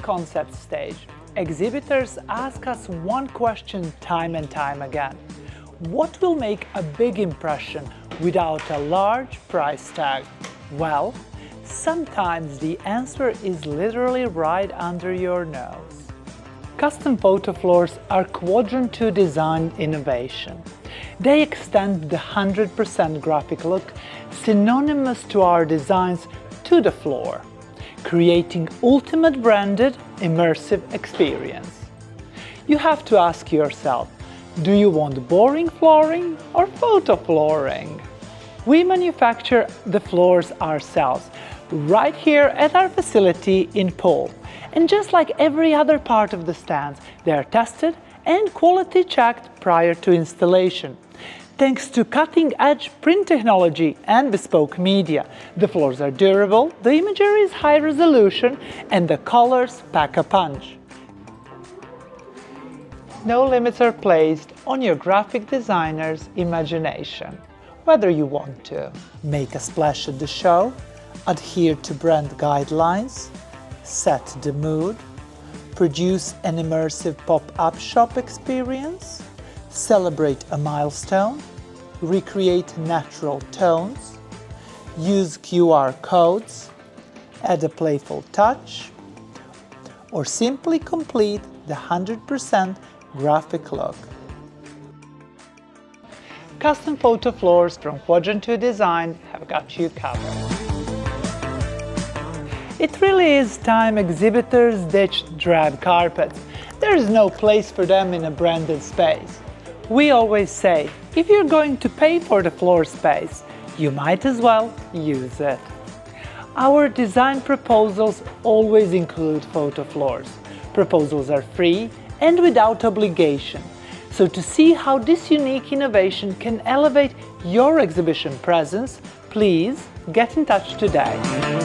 concept stage, exhibitors ask us one question time and time again. What will make a big impression without a large price tag? Well, sometimes the answer is literally right under your nose. Custom photo floors are Quadrant2Design innovation. They extend the 100% graphic look, synonymous to our designs, to the floor, creating ultimate branded, immersive experience. You have to ask yourself, do you want boring flooring or photo flooring? We manufacture the floors ourselves, right here at our facility in Pole. And just like every other part of the stands, they are tested and quality checked prior to installation. Thanks to cutting-edge print technology and bespoke media, the floors are durable, the imagery is high resolution, and the colors pack a punch. No limits are placed on your graphic designer's imagination. Whether you want to make a splash at the show, adhere to brand guidelines, set the mood, produce an immersive pop-up shop experience, celebrate a milestone, recreate natural tones, use QR codes, add a playful touch, or simply complete the 100% graphic look. Custom photo floors from Quadrant2Design have got you covered. It really is time exhibitors ditched drab carpets. There is no place for them in a branded space. We always say, if you're going to pay for the floor space, you might as well use it. Our design proposals always include photo floors. Proposals are free and without obligation. So to see how this unique innovation can elevate your exhibition presence, please get in touch today.